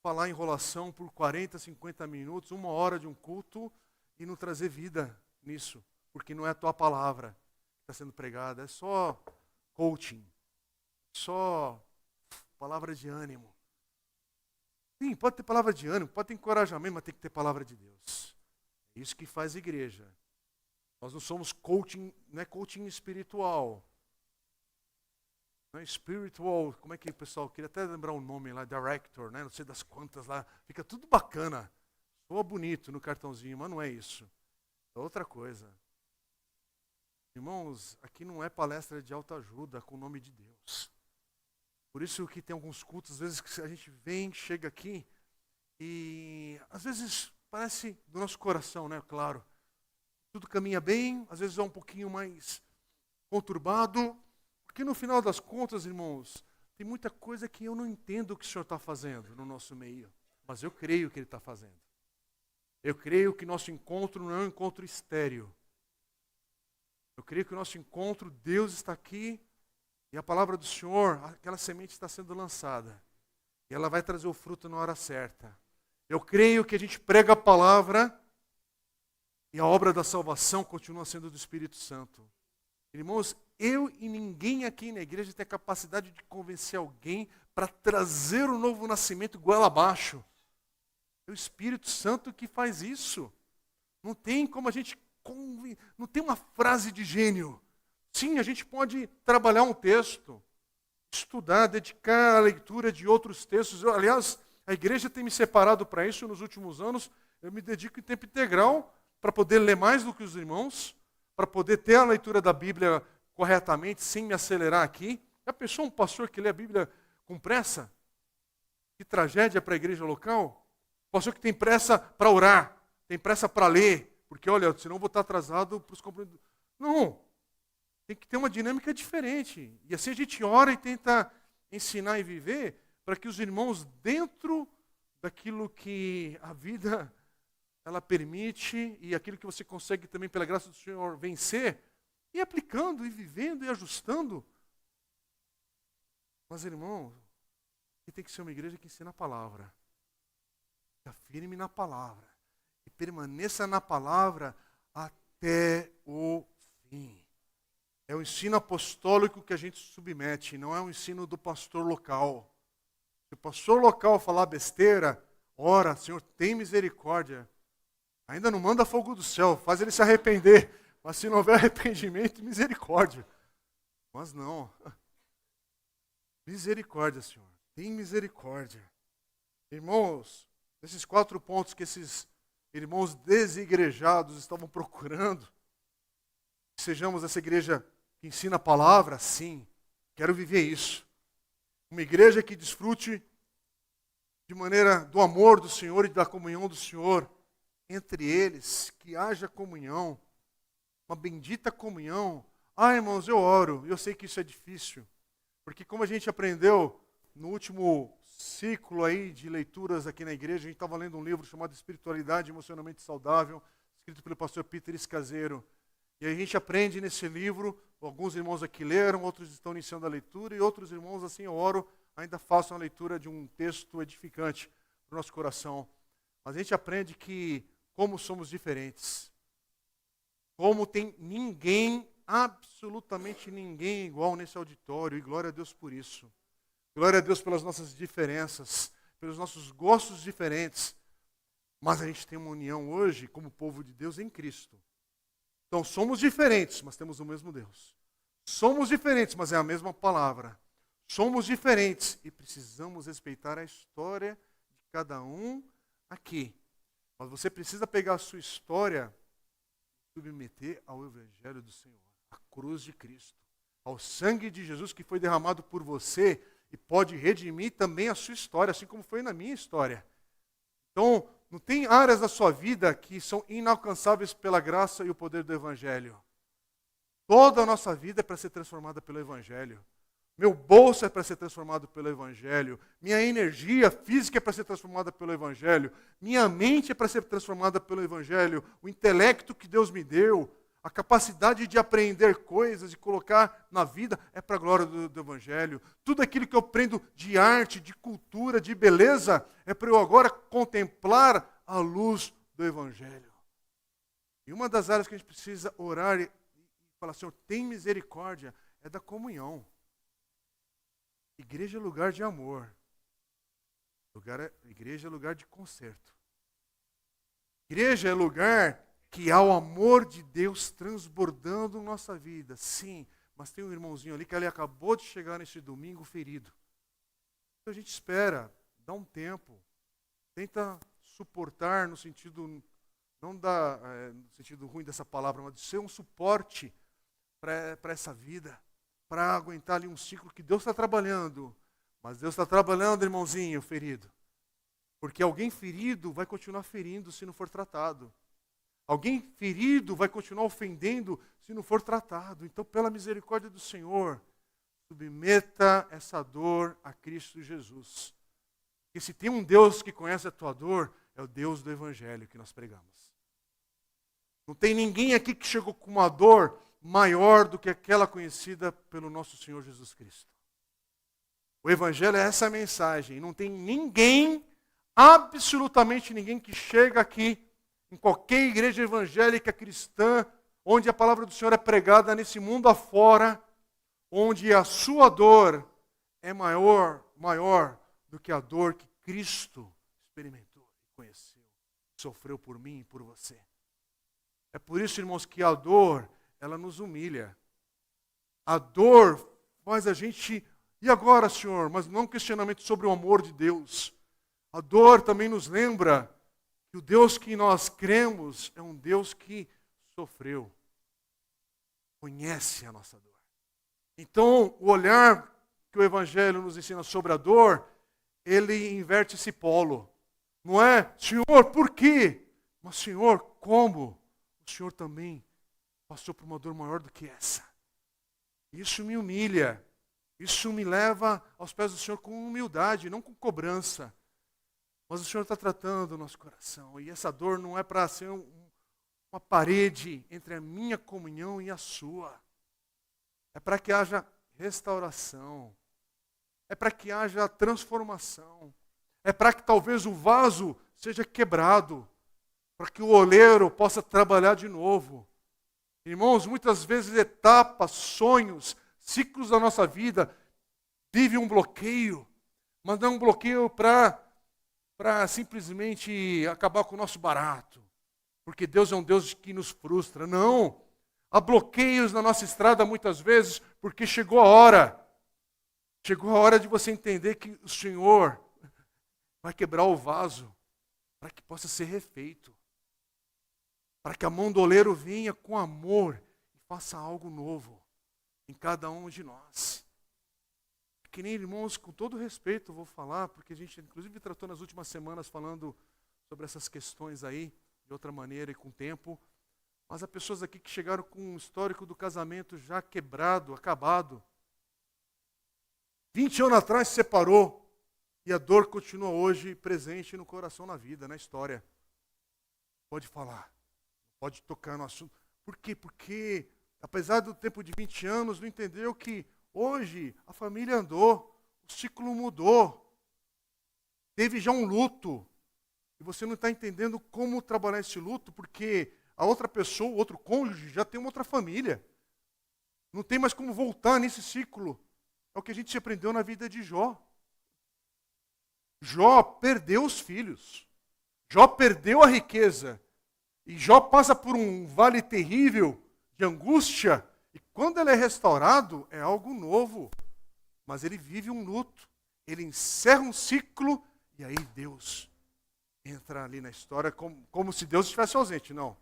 falar enrolação por 40, 50 minutos, 1 hora de um culto e não trazer vida nisso, porque não é a tua palavra que está sendo pregada, é só coaching, só palavra de ânimo. Sim, pode ter palavra de ânimo, pode ter encorajamento, mas tem que ter palavra de Deus. É isso que faz igreja. Nós não somos coaching, não é coaching espiritual. Não é spiritual, como é que o pessoal, queria até lembrar o nome lá, director, né? Não sei das quantas lá, fica tudo bacana. Soa bonito no cartãozinho, mas não é isso. É outra coisa. Irmãos, aqui não é palestra de autoajuda com o nome de Deus. Por isso que tem alguns cultos, às vezes que a gente vem, chega aqui, e às vezes parece do nosso coração, né? Claro. Tudo caminha bem, às vezes é um pouquinho mais conturbado, porque no final das contas, irmãos, tem muita coisa que eu não entendo o que o Senhor está fazendo no nosso meio, mas eu creio que Ele está fazendo. Eu creio que nosso encontro não é um encontro estéril. Eu creio que o nosso encontro, Deus está aqui, e a palavra do Senhor, aquela semente está sendo lançada. E ela vai trazer o fruto na hora certa. Eu creio que a gente prega a palavra e a obra da salvação continua sendo do Espírito Santo. Irmãos, eu e ninguém aqui na igreja tem a capacidade de convencer alguém para trazer o novo nascimento goela abaixo. É o Espírito Santo que faz isso. Não tem como a gente... Não tem uma frase de gênio. Sim, a gente pode trabalhar um texto, estudar, dedicar a leitura de outros textos. Aliás, a igreja tem me separado para isso nos últimos anos. Eu me dedico em tempo integral para poder ler mais do que os irmãos, para poder ter a leitura da Bíblia corretamente, sem me acelerar aqui. Já pensou um pastor que lê a Bíblia com pressa? Que tragédia para a igreja local. Pastor que tem pressa para orar, tem pressa para ler, porque olha, senão eu vou estar atrasado para os compromissos. Não. Tem que ter uma dinâmica diferente. E assim a gente ora e tenta ensinar e viver para que os irmãos, dentro daquilo que a vida ela permite e aquilo que você consegue também, pela graça do Senhor, vencer, e aplicando, e vivendo, e ajustando. Mas, irmãos, que tem que ser uma igreja que ensina a palavra. Que afirme na palavra. E permaneça na palavra até o fim. É o ensino apostólico que a gente submete, não é o ensino do pastor local. Se o pastor local falar besteira, ora, Senhor, tem misericórdia. Ainda não manda fogo do céu, faz ele se arrepender. Mas se não houver arrependimento, misericórdia. Mas não. Misericórdia, Senhor. Tem misericórdia. Irmãos, esses 4 pontos que esses irmãos desigrejados estavam procurando, que sejamos essa igreja que ensina a palavra, sim. Quero viver isso. Uma igreja que desfrute de maneira do amor do Senhor e da comunhão do Senhor entre eles, que haja comunhão, uma bendita comunhão. Irmãos, eu oro, eu sei que isso é difícil, porque como a gente aprendeu no último ciclo aí de leituras aqui na igreja, a gente estava lendo um livro chamado Espiritualidade Emocionalmente Saudável, escrito pelo pastor Peter Escaseiro. E a gente aprende nesse livro, alguns irmãos aqui leram, outros estão iniciando a leitura, e outros irmãos, assim, eu oro, ainda façam a leitura de um texto edificante para o nosso coração. Mas a gente aprende que como somos diferentes, como tem ninguém, absolutamente ninguém igual nesse auditório, e glória a Deus por isso. Glória a Deus pelas nossas diferenças, pelos nossos gostos diferentes. Mas a gente tem uma união hoje, como povo de Deus, em Cristo. Então, somos diferentes, mas temos o mesmo Deus. Somos diferentes, mas é a mesma palavra. Somos diferentes e precisamos respeitar a história de cada um aqui. Mas você precisa pegar a sua história e submeter ao Evangelho do Senhor, à cruz de Cristo, ao sangue de Jesus que foi derramado por você e pode redimir também a sua história, assim como foi na minha história. Então, não tem áreas da sua vida que são inalcançáveis pela graça e o poder do Evangelho. Toda a nossa vida é para ser transformada pelo Evangelho. Meu bolso é para ser transformado pelo Evangelho. Minha energia física é para ser transformada pelo Evangelho. Minha mente é para ser transformada pelo Evangelho. O intelecto que Deus me deu, a capacidade de aprender coisas e colocar na vida é para a glória do Evangelho. Tudo aquilo que eu aprendo de arte, de cultura, de beleza, é para eu agora contemplar a luz do Evangelho. E uma das áreas que a gente precisa orar e falar, Senhor, tem misericórdia, é da comunhão. Igreja é lugar de amor. Igreja é lugar de conserto. Igreja é lugar que há o amor de Deus transbordando em nossa vida. Sim, mas tem um irmãozinho ali que ele acabou de chegar neste domingo ferido. Então a gente espera, dá um tempo, tenta suportar no sentido, não no sentido ruim dessa palavra, mas de ser um suporte para essa vida, para aguentar ali um ciclo que Deus está trabalhando. Mas Deus está trabalhando, irmãozinho ferido. Porque alguém ferido vai continuar ferindo se não for tratado. Alguém ferido vai continuar ofendendo se não for tratado. Então, pela misericórdia do Senhor, submeta essa dor a Cristo Jesus. Porque se tem um Deus que conhece a tua dor, é o Deus do Evangelho que nós pregamos. Não tem ninguém aqui que chegou com uma dor maior do que aquela conhecida pelo nosso Senhor Jesus Cristo. O Evangelho é essa mensagem. Não tem ninguém, absolutamente ninguém, que chega aqui em qualquer igreja evangélica cristã, onde a palavra do Senhor é pregada nesse mundo afora, onde a sua dor é maior do que a dor que Cristo experimentou, conheceu, sofreu por mim e por você. É por isso, irmãos, que a dor, ela nos humilha. A dor faz a gente, e agora, Senhor? Mas não um questionamento sobre o amor de Deus. A dor também nos lembra que o Deus que nós cremos é um Deus que sofreu, conhece a nossa dor. Então, o olhar que o Evangelho nos ensina sobre a dor, ele inverte esse polo. Não é, Senhor, por quê? Mas, Senhor, como? O Senhor também passou por uma dor maior do que essa. Isso me humilha. Isso me leva aos pés do Senhor com humildade, não com cobrança. Mas o Senhor está tratando o nosso coração. E essa dor não é para ser uma parede entre a minha comunhão e a sua. É para que haja restauração. É para que haja transformação. É para que talvez o vaso seja quebrado. Para que o oleiro possa trabalhar de novo. Irmãos, muitas vezes etapas, sonhos, ciclos da nossa vida vivem um bloqueio. Mas não é um bloqueio para simplesmente acabar com o nosso barato. Porque Deus é um Deus que nos frustra. Não. Há bloqueios na nossa estrada muitas vezes porque chegou a hora. Chegou a hora de você entender que o Senhor vai quebrar o vaso para que possa ser refeito. Para que a mão do oleiro venha com amor e faça algo novo em cada um de nós. Que nem irmãos, com todo respeito eu vou falar, porque a gente inclusive tratou nas últimas semanas falando sobre essas questões aí, de outra maneira e com tempo. Mas há pessoas aqui que chegaram com um histórico do casamento já quebrado, acabado. 20 anos atrás se separou e a dor continua hoje presente no coração, na vida, na história. Pode falar, pode tocar no assunto. Por quê? Porque, apesar do tempo de 20 anos, não entendeu que hoje a família andou, o ciclo mudou. Teve já um luto. E você não está entendendo como trabalhar esse luto, porque a outra pessoa, o outro cônjuge, já tem uma outra família. Não tem mais como voltar nesse ciclo. É o que a gente aprendeu na vida de Jó. Jó perdeu os filhos. Jó perdeu a riqueza. E Jó passa por um vale terrível de angústia. E quando ele é restaurado, é algo novo. Mas ele vive um luto. Ele encerra um ciclo e aí Deus entra ali na história como se Deus estivesse ausente. Não.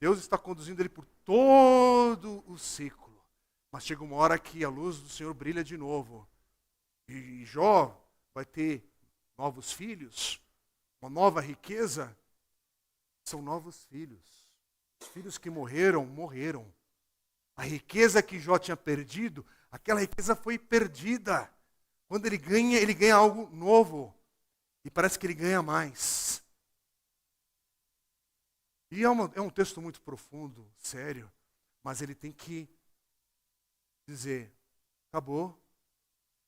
Deus está conduzindo ele por todo o ciclo. Mas chega uma hora que a luz do Senhor brilha de novo. E Jó vai ter novos filhos, uma nova riqueza. São novos filhos. Os filhos que morreram, morreram. A riqueza que Jó tinha perdido, aquela riqueza foi perdida. Quando ele ganha algo novo. E parece que ele ganha mais. E é um texto muito profundo, sério, mas ele tem que dizer, acabou,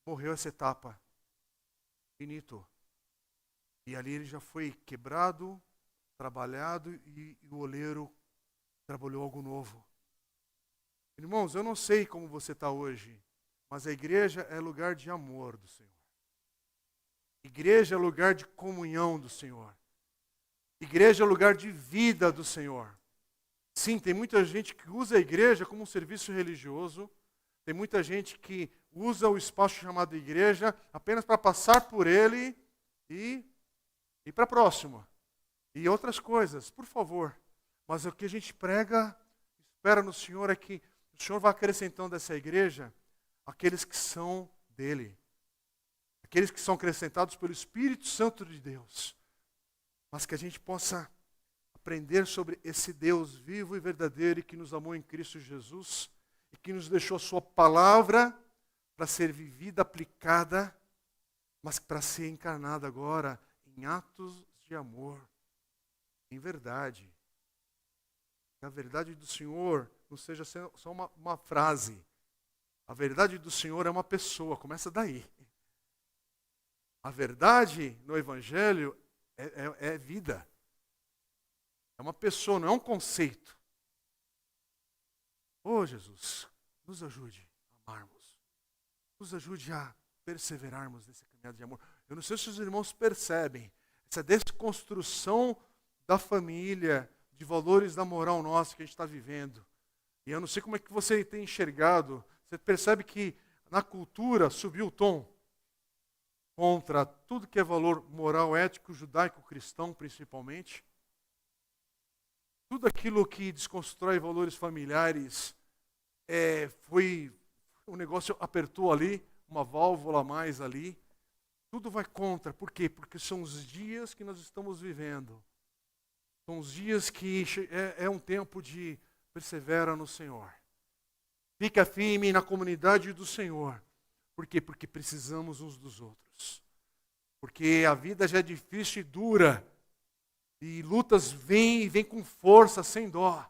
morreu essa etapa, finito. E ali ele já foi quebrado, trabalhado e o oleiro trabalhou algo novo. Irmãos, eu não sei como você está hoje, mas a igreja é lugar de amor do Senhor. Igreja é lugar de comunhão do Senhor. Igreja é lugar de vida do Senhor. Sim, tem muita gente que usa a igreja como um serviço religioso. Tem muita gente que usa o espaço chamado igreja apenas para passar por ele e ir para a próxima. E outras coisas, por favor. Mas o que a gente prega, espera no Senhor é que o Senhor vai acrescentando dessa igreja aqueles que são dele. Aqueles que são acrescentados pelo Espírito Santo de Deus. Mas que a gente possa aprender sobre esse Deus vivo e verdadeiro e que nos amou em Cristo Jesus e que nos deixou a sua palavra para ser vivida, aplicada, mas para ser encarnada agora em atos de amor, em verdade. Que a verdade do Senhor não seja só uma frase. A verdade do Senhor é uma pessoa, começa daí. A verdade no Evangelho é vida. É uma pessoa, não é um conceito. Oh, Jesus, nos ajude a amarmos. Nos ajude a perseverarmos nesse caminhado de amor. Eu não sei se os irmãos percebem essa desconstrução da família, de valores da moral nossa que a gente está vivendo. E eu não sei como é que você tem enxergado. Você percebe que na cultura subiu o tom contra tudo que é valor moral, ético, judaico, cristão principalmente. Tudo aquilo que desconstrói valores familiares, o negócio apertou ali, uma válvula a mais ali. Tudo vai contra. Por quê? Porque são os dias que nós estamos vivendo. São os dias que é um tempo de persevera no Senhor. Fica firme na comunidade do Senhor. Por quê? Porque precisamos uns dos outros. Porque a vida já é difícil e dura. E lutas vêm com força, sem dó.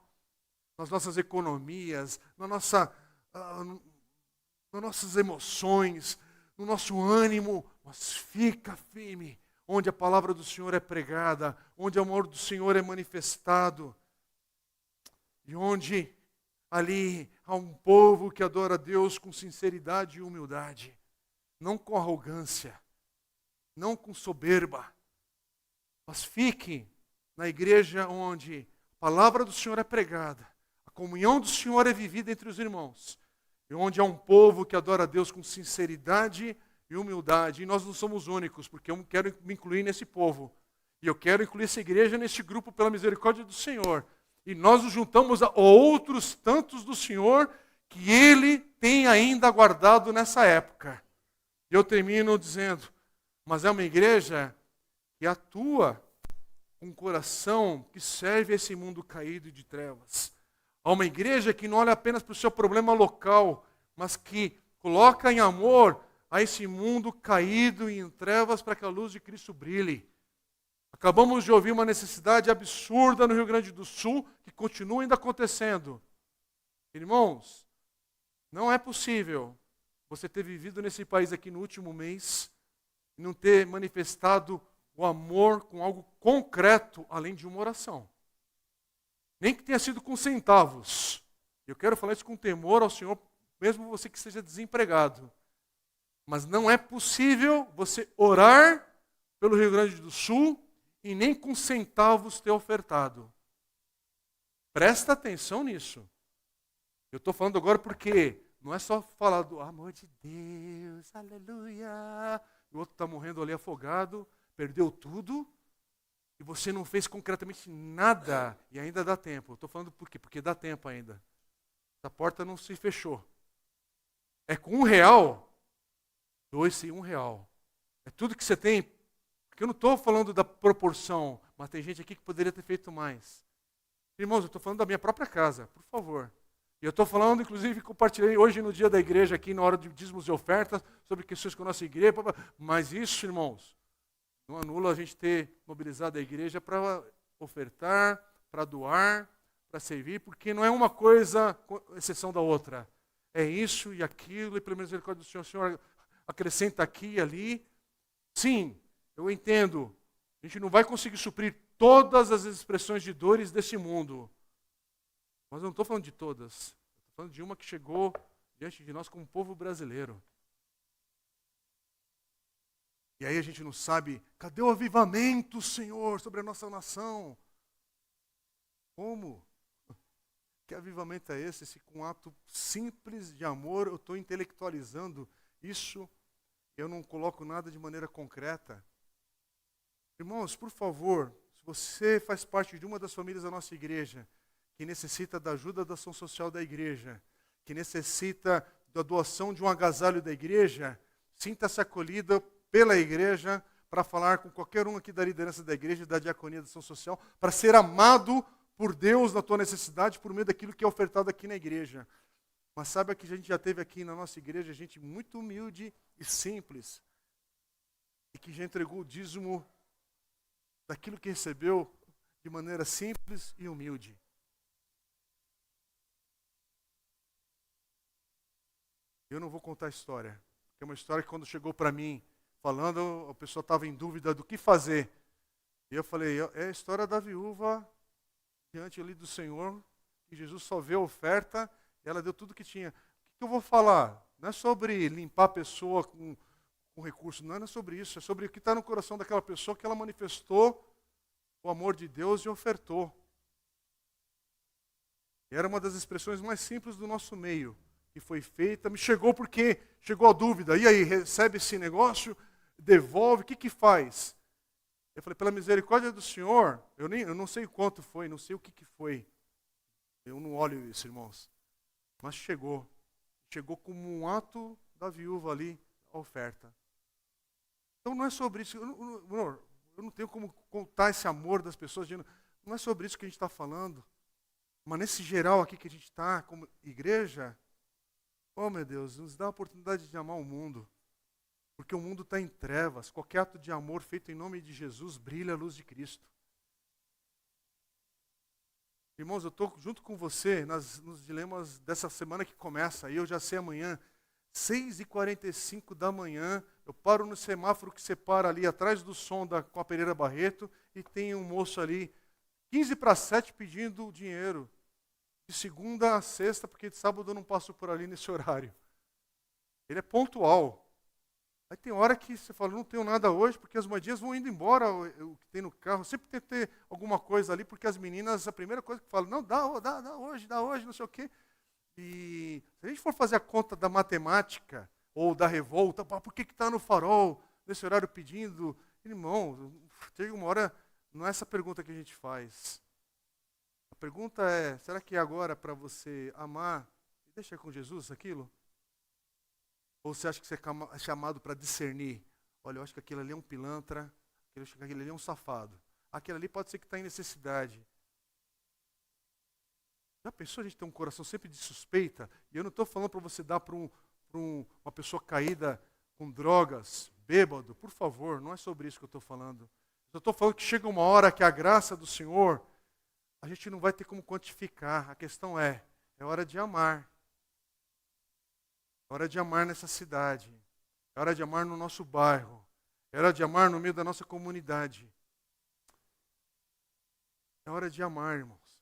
Nas nossas economias, nas nossas emoções, no nosso ânimo. Mas fica firme. Onde a palavra do Senhor é pregada. Onde o amor do Senhor é manifestado. E onde ali há um povo que adora a Deus com sinceridade e humildade. Não com arrogância. Não com soberba. Mas fique na igreja onde a palavra do Senhor é pregada. A comunhão do Senhor é vivida entre os irmãos. E onde há um povo que adora a Deus com sinceridade e humildade. E nós não somos únicos, porque eu quero me incluir nesse povo. E eu quero incluir essa igreja nesse grupo pela misericórdia do Senhor. E nós nos juntamos a outros tantos do Senhor que Ele tem ainda guardado nessa época. E eu termino dizendo, mas é uma igreja que atua com um coração que serve a esse mundo caído de trevas. Há uma igreja que não olha apenas para o seu problema local, mas que coloca em amor a esse mundo caído e em trevas para que a luz de Cristo brilhe. Acabamos de ouvir uma necessidade absurda no Rio Grande do Sul, que continua ainda acontecendo. Irmãos, não é possível você ter vivido nesse país aqui no último mês e não ter manifestado o amor com algo concreto, além de uma oração. Nem que tenha sido com centavos. Eu quero falar isso com temor ao Senhor, mesmo você que seja desempregado. Mas não é possível você orar pelo Rio Grande do Sul e nem com centavos ter ofertado. Presta atenção nisso. Eu estou falando agora porque não é só falar do amor de Deus, aleluia. O outro está morrendo ali afogado, perdeu tudo, e você não fez concretamente nada, e ainda dá tempo. Eu estou falando por quê? Porque dá tempo ainda. A porta não se fechou. É com R$1, doe-se R$1. É tudo que você tem. Porque eu não estou falando da proporção, mas tem gente aqui que poderia ter feito mais. Irmãos, eu estou falando da minha própria casa, por favor. E eu estou falando, inclusive, compartilhei hoje no dia da igreja, aqui na hora de dízimos e ofertas, sobre questões com a nossa igreja. Mas isso, irmãos, não anula a gente ter mobilizado a igreja para ofertar, para doar, para servir, porque não é uma coisa exceção da outra. É isso e aquilo, e pelo menos misericórdia do Senhor, o Senhor acrescenta aqui e ali. Sim, eu entendo. A gente não vai conseguir suprir todas as expressões de dores desse mundo. Mas eu não estou falando de todas. Estou falando de uma que chegou diante de nós como povo brasileiro. E aí a gente não sabe, cadê o avivamento, Senhor, sobre a nossa nação? Como? Que avivamento é esse? Se com um ato simples de amor eu estou intelectualizando isso, eu não coloco nada de maneira concreta. Irmãos, por favor, se você faz parte de uma das famílias da nossa igreja, que necessita da ajuda da ação social da igreja, que necessita da doação de um agasalho da igreja, sinta-se acolhida pela igreja para falar com qualquer um aqui da liderança da igreja, da diaconia da ação social, para ser amado por Deus na tua necessidade, por meio daquilo que é ofertado aqui na igreja. Mas saiba que a gente já teve aqui na nossa igreja gente muito humilde e simples, e que já entregou o dízimo daquilo que recebeu de maneira simples e humilde. Eu não vou contar a história, porque é uma história que quando chegou para mim, falando, a pessoa estava em dúvida do que fazer. E eu falei, é a história da viúva diante ali do Senhor, que Jesus só vê a oferta, e ela deu tudo o que tinha. O que eu vou falar? Não é sobre limpar a pessoa com recurso, não é sobre isso, é sobre o que está no coração daquela pessoa que ela manifestou o amor de Deus e ofertou. E era uma das expressões mais simples do nosso meio, que foi feita, me chegou porque chegou a dúvida, e aí, recebe esse negócio, devolve, o que faz? Eu falei, pela misericórdia do Senhor, eu não sei quanto foi, não sei o que foi, eu não olho isso, irmãos, mas chegou como um ato da viúva ali, a oferta. Então não é sobre isso, eu não tenho como contar esse amor das pessoas, não é sobre isso que a gente está falando, mas nesse geral aqui que a gente está, como igreja, oh, meu Deus, nos dá a oportunidade de amar o mundo. Porque o mundo está em trevas. Qualquer ato de amor feito em nome de Jesus brilha a luz de Cristo. Irmãos, eu estou junto com você nos dilemas dessa semana que começa. E eu já sei amanhã, 6h45 da manhã, eu paro no semáforo que separa ali atrás do som com a Pereira Barreto e tem um moço ali, 6h45 pedindo dinheiro. De segunda a sexta, porque de sábado eu não passo por ali nesse horário. Ele é pontual. Aí tem hora que você fala, não tenho nada hoje, porque as moedinhas vão indo embora, o que tem no carro. Sempre tem que ter alguma coisa ali, porque as meninas, a primeira coisa que falam, não, dá hoje, não sei o quê. E se a gente for fazer a conta da matemática, ou da revolta, por que está no farol, nesse horário pedindo? Irmão, chega uma hora, não é essa pergunta que a gente faz. A pergunta é, será que é agora para você amar e deixar com Jesus aquilo? Ou você acha que você é chamado para discernir? Olha, eu acho que aquele ali é um pilantra, eu acho que aquele ali é um safado. Aquele ali pode ser que está em necessidade. Já pensou a gente ter um coração sempre de suspeita? E eu não estou falando para você dar para uma pessoa caída com drogas, bêbado. Por favor, não é sobre isso que eu estou falando. Eu estou falando que chega uma hora que a graça do Senhor, a gente não vai ter como quantificar. A questão é hora de amar. É hora de amar nessa cidade. É hora de amar no nosso bairro. É hora de amar no meio da nossa comunidade. É hora de amar, irmãos.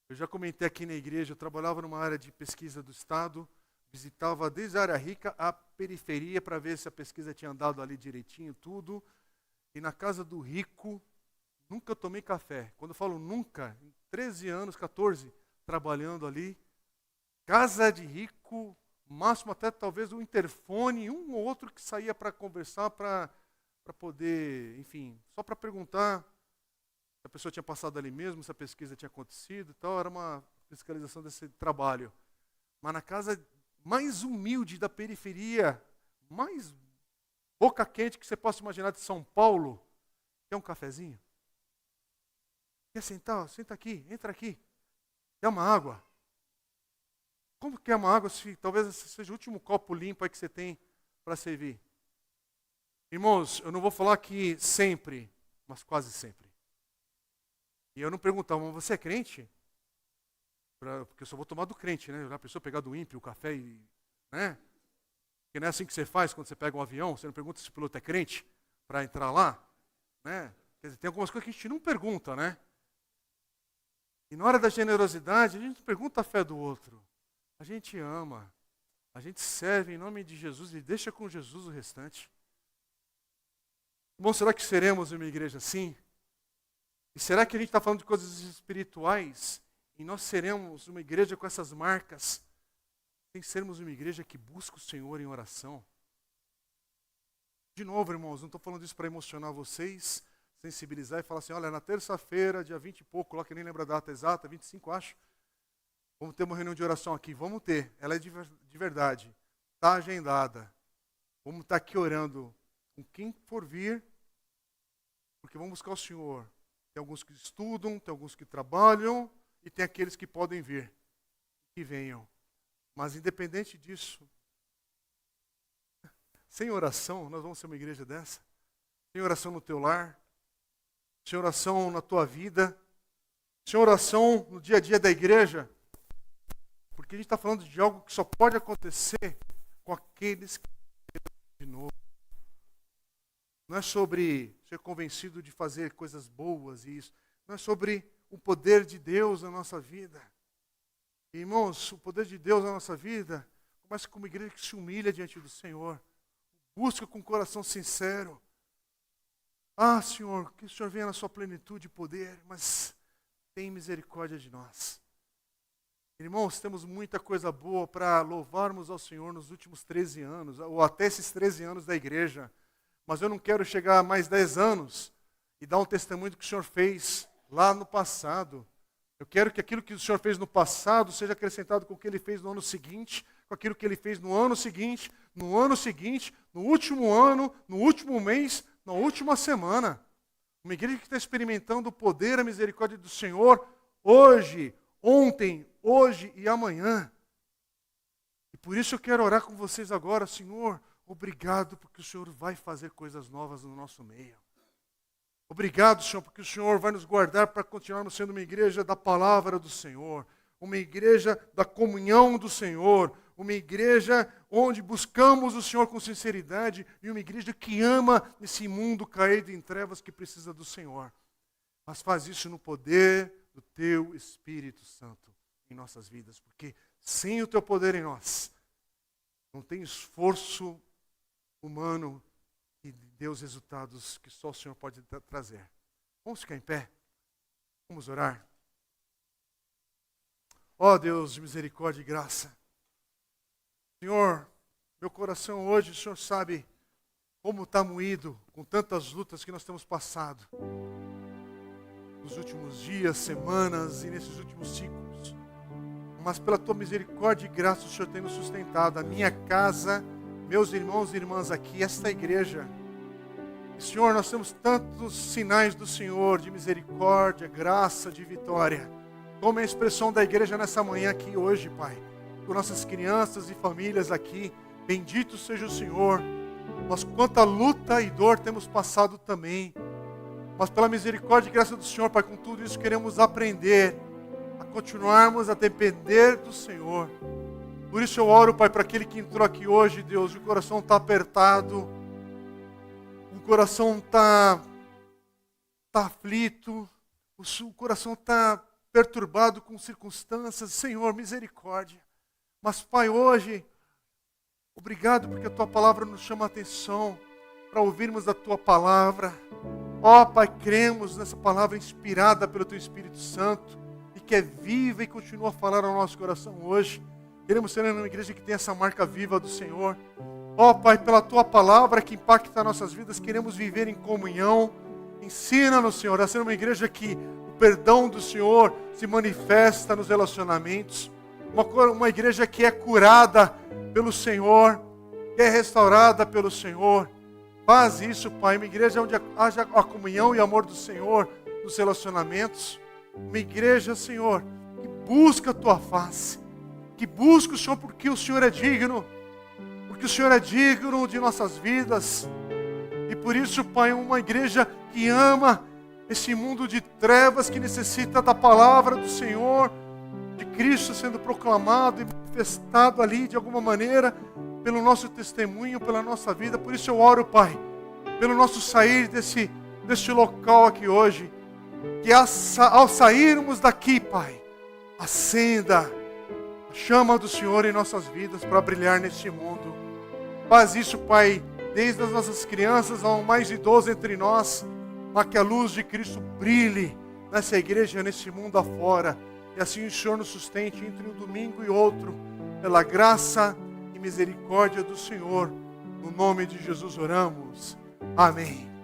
Eu já comentei aqui na igreja, eu trabalhava numa área de pesquisa do Estado, visitava desde a área rica à periferia para ver se a pesquisa tinha andado ali direitinho, tudo. E na casa do rico, nunca tomei café. Quando eu falo nunca, em 13 anos, 14, trabalhando ali, casa de rico, máximo até talvez um interfone, um ou outro que saía para conversar, para poder, enfim, só para perguntar se a pessoa tinha passado ali mesmo, se a pesquisa tinha acontecido e tal, era uma fiscalização desse trabalho. Mas na casa mais humilde da periferia, mais boca quente que você possa imaginar de São Paulo, quer um cafezinho? Quer sentar? Senta aqui, entra aqui. Quer uma água? Como que é uma água se talvez esse seja o último copo limpo aí que você tem para servir? Irmãos, eu não vou falar que sempre, mas quase sempre. E eu não perguntava, mas você é crente? Porque eu só vou tomar do crente, né? A pessoa pegar do ímpio o café e... né? Porque não é assim que você faz quando você pega um avião, você não pergunta se o piloto é crente para entrar lá, né? Quer dizer, tem algumas coisas que a gente não pergunta, né? E na hora da generosidade, a gente não pergunta a fé do outro. A gente ama, a gente serve em nome de Jesus e deixa com Jesus o restante. Bom, será que seremos uma igreja assim? E será que a gente está falando de coisas espirituais e nós seremos uma igreja com essas marcas? Sem sermos uma igreja que busca o Senhor em oração? De novo, irmãos, não estou falando isso para emocionar vocês, sensibilizar e falar assim, olha, na terça-feira, dia 20 e pouco, lá que eu nem lembro a data exata, 25 acho, vamos ter uma reunião de oração aqui. Vamos ter, ela é de verdade, está agendada. Vamos estar aqui orando com quem for vir, porque vamos buscar o Senhor. Tem alguns que estudam, tem alguns que trabalham e tem aqueles que podem vir, que venham. Mas independente disso, sem oração, nós vamos ser uma igreja dessa? Sem oração no teu lar, sem oração na tua vida, sem oração no dia a dia da igreja, porque a gente está falando de algo que só pode acontecer com aqueles que de novo. Não é sobre ser convencido de fazer coisas boas e isso. Não é sobre o poder de Deus na nossa vida. Irmãos, o poder de Deus na nossa vida começa com uma igreja que se humilha diante do Senhor. Busca com um coração sincero. Ah, Senhor, que o Senhor venha na sua plenitude e poder, mas tem misericórdia de nós. Irmãos, temos muita coisa boa para louvarmos ao Senhor nos últimos 13 anos, ou até esses 13 anos da igreja. Mas eu não quero chegar a mais 10 anos e dar um testemunho do que o Senhor fez lá no passado. Eu quero que aquilo que o Senhor fez no passado seja acrescentado com o que Ele fez no ano seguinte, com aquilo que Ele fez no ano seguinte, no último ano, no último mês, na última semana. Uma igreja que está experimentando o poder, a misericórdia do Senhor, hoje, ontem, hoje e amanhã. E por isso eu quero orar com vocês agora, Senhor, obrigado porque o Senhor vai fazer coisas novas no nosso meio. Obrigado, Senhor, porque o Senhor vai nos guardar para continuarmos sendo uma igreja da palavra do Senhor, uma igreja da comunhão do Senhor, uma igreja onde buscamos o Senhor com sinceridade e uma igreja que ama esse mundo caído em trevas que precisa do Senhor. Mas faz isso no poder do Teu Espírito Santo em nossas vidas, porque sem o Teu poder em nós, não tem esforço humano e dê os resultados que só o Senhor pode trazer. Vamos ficar em pé? Vamos orar? Ó Deus de misericórdia e graça. Senhor, meu coração hoje, o Senhor sabe como está moído com tantas lutas que nós temos passado nos últimos dias, semanas e nesses últimos ciclos. Mas pela tua misericórdia e graça o Senhor tem nos sustentado, a minha casa, meus irmãos e irmãs aqui, esta igreja. E, Senhor, nós temos tantos sinais do Senhor de misericórdia, graça, de vitória. Tome a expressão da igreja nessa manhã aqui hoje, Pai, com nossas crianças e famílias aqui. Bendito seja o Senhor. Mas quanta luta e dor temos passado também. Mas pela misericórdia e graça do Senhor, Pai, com tudo isso queremos aprender a continuarmos a depender do Senhor. Por isso eu oro, Pai, para aquele que entrou aqui hoje, Deus, o coração está apertado, o coração está aflito, o coração está perturbado com circunstâncias. Senhor, misericórdia. Mas, Pai, hoje, obrigado porque a Tua palavra nos chama a atenção para ouvirmos a Tua palavra. Ó, Pai, cremos nessa palavra inspirada pelo Teu Espírito Santo e que é viva e continua a falar ao nosso coração hoje. Queremos ser uma igreja que tem essa marca viva do Senhor. Ó, Pai, pela Tua palavra que impacta nossas vidas, queremos viver em comunhão. Ensina-nos, Senhor, a ser uma igreja que o perdão do Senhor se manifesta nos relacionamentos. Uma igreja que é curada pelo Senhor, que é restaurada pelo Senhor. Faz isso, Pai, uma igreja onde haja a comunhão e amor do Senhor nos relacionamentos. Uma igreja, Senhor, que busca a Tua face, que busca o Senhor porque o Senhor é digno, porque o Senhor é digno de nossas vidas. E por isso, Pai, uma igreja que ama esse mundo de trevas, que necessita da palavra do Senhor, de Cristo sendo proclamado e manifestado ali de alguma maneira, pelo nosso testemunho, pela nossa vida. Por isso eu oro, Pai, pelo nosso sair deste local aqui hoje, que ao sairmos daqui, Pai, acenda a chama do Senhor em nossas vidas para brilhar neste mundo. Faz isso, Pai, desde as nossas crianças ao mais idoso entre nós, para que a luz de Cristo brilhe nessa igreja, nesse mundo afora. E assim o Senhor nos sustente entre um domingo e outro, pela graça e misericórdia do Senhor. No nome de Jesus oramos. Amém.